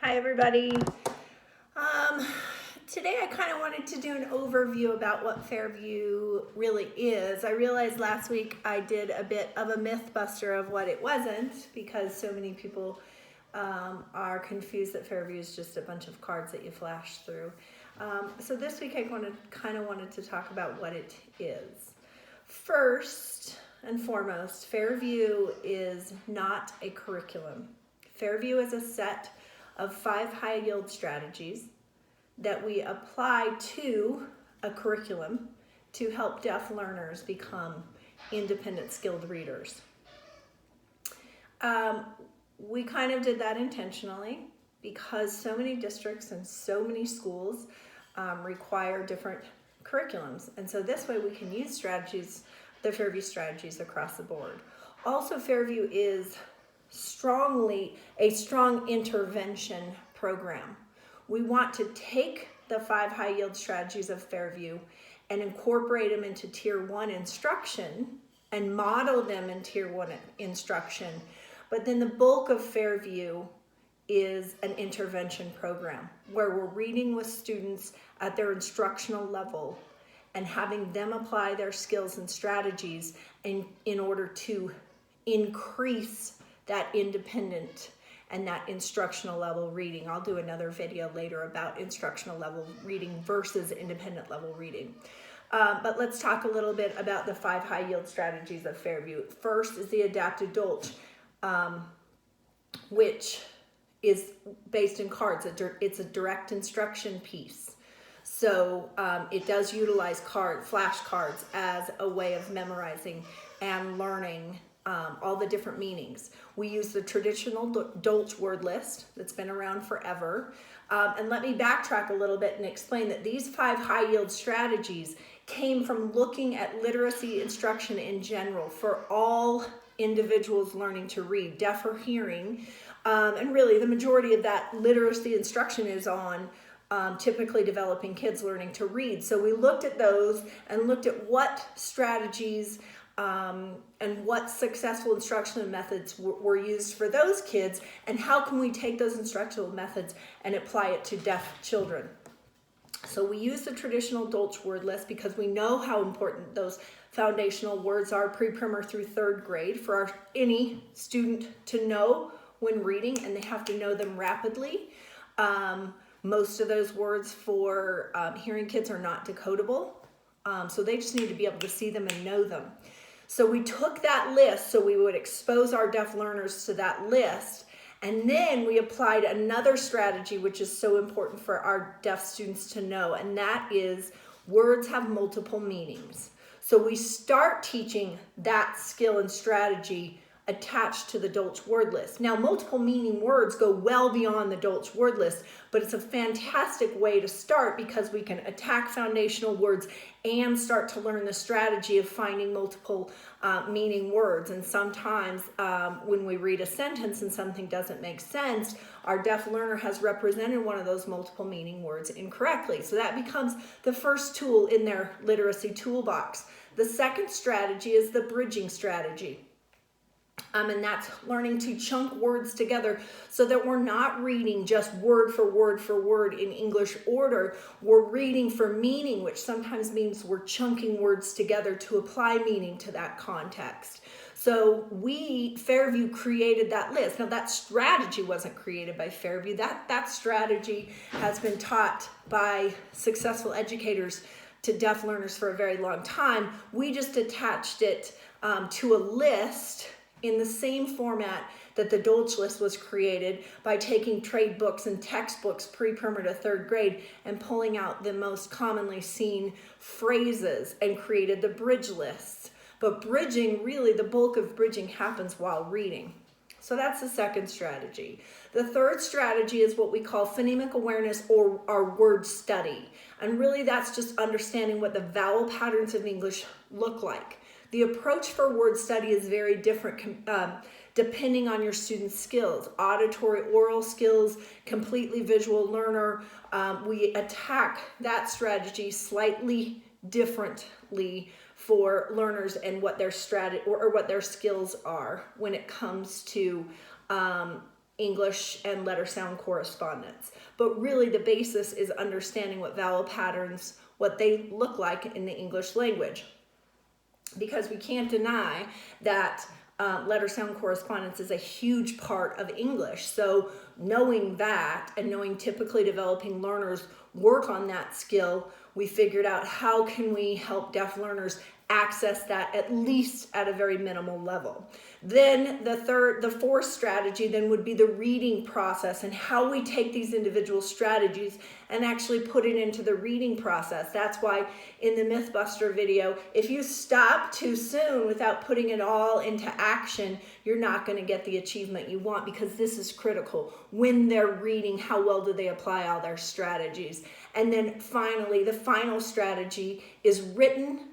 Hi everybody. Today I kind of wanted to do an overview about what Fairview really is. I realized last week I did a bit of a myth buster of what it wasn't because so many people are confused that Fairview is just a bunch of cards that you flash through. So this week I wanted to talk about what it is. First and foremost, Fairview is not a curriculum. Fairview is a set of 5 high yield strategies that we apply to a curriculum to help deaf learners become independent skilled readers. We kind of did that intentionally because so many districts and so many schools require different curriculums. And so this way we can use strategies, the Fairview strategies across the board. Also, Fairview is a strong intervention program. We want to take the 5 high yield strategies of Fairview and incorporate them into Tier 1 instruction and model them in Tier 1 instruction. But then the bulk of Fairview is an intervention program where we're reading with students at their instructional level and having them apply their skills and strategies in order to increase that independent and that instructional level reading. I'll do another video later about instructional level reading versus independent level reading. But let's talk a little bit about the 5 high yield strategies of Fairview. First is the adapted Dolch, which is based in cards. It's a direct instruction piece. So it does utilize flashcards as a way of memorizing and learning all the different meanings. We use the traditional Dolch word list that's been around forever. And let me backtrack a little bit and explain that these 5 high yield strategies came from looking at literacy instruction in general for all individuals learning to read, deaf or hearing. And really the majority of that literacy instruction is on typically developing kids learning to read. So we looked at those and looked at what strategies and what successful instructional methods were used for those kids, and how can we take those instructional methods and apply it to deaf children. So we use the traditional Dolch word list because we know how important those foundational words are pre-primer through 3rd grade for any student to know when reading, and they have to know them rapidly. Most of those words for hearing kids are not decodable, so they just need to be able to see them and know them. So we took that list, so we would expose our deaf learners to that list, and then we applied another strategy which is so important for our deaf students to know, and that is words have multiple meanings. So we start teaching that skill and strategy attached to the Dolch word list. Now, multiple meaning words go well beyond the Dolch word list, but it's a fantastic way to start because we can attack foundational words and start to learn the strategy of finding multiple meaning words. And sometimes when we read a sentence and something doesn't make sense, our deaf learner has represented one of those multiple meaning words incorrectly. So that becomes the first tool in their literacy toolbox. The second strategy is the bridging strategy. And that's learning to chunk words together so that we're not reading just word for word in English order. We're reading for meaning, which sometimes means we're chunking words together to apply meaning to that context. So Fairview created that list. Now that strategy wasn't created by Fairview. That strategy has been taught by successful educators to deaf learners for a very long time. We just attached it to a list in the same format that the Dolch list was created by taking trade books and textbooks pre-primer to 3rd grade and pulling out the most commonly seen phrases and created the bridge lists. But bridging, really the bulk of bridging happens while reading. So that's the second strategy. The third strategy is what we call phonemic awareness or our word study. And really that's just understanding what the vowel patterns of English look like. The approach for word study is very different depending on your student's skills. Auditory, oral skills, completely visual learner. We attack that strategy slightly differently for learners and what their strategy or what their skills are when it comes to English and letter sound correspondence. But really the basis is understanding what vowel patterns, what they look like in the English language. Because we can't deny that letter sound correspondence is a huge part of English. So knowing that and knowing typically developing learners work on that skill, we figured out how can we help deaf learners access that at least at a very minimal level. Then the fourth strategy then would be the reading process and how we take these individual strategies and actually put it into the reading process. That's why in the Mythbuster video, if you stop too soon without putting it all into action, you're not going to get the achievement you want, because this is critical. When they're reading, how well do they apply all their strategies? And then finally, the final strategy is written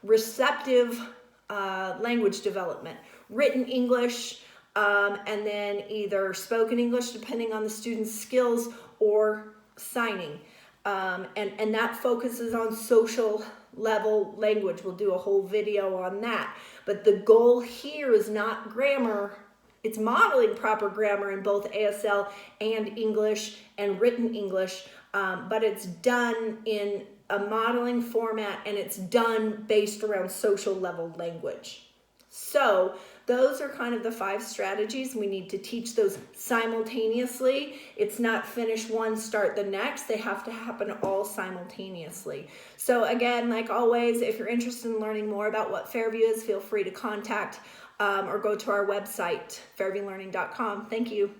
receptive language development, written English, and then either spoken English depending on the student's skills, or signing. And that focuses on social level language. We'll do a whole video on that. But the goal here is not grammar. It's modeling proper grammar in both ASL and English and written English, but it's done in a modeling format, and it's done based around social level language. So those are kind of the 5 strategies. We need to teach those simultaneously. It's not finish one, start the next. They have to happen all simultaneously. So again, like always, if you're interested in learning more about what Fairview is, feel free to contact or go to our website, fairviewlearning.com. Thank you.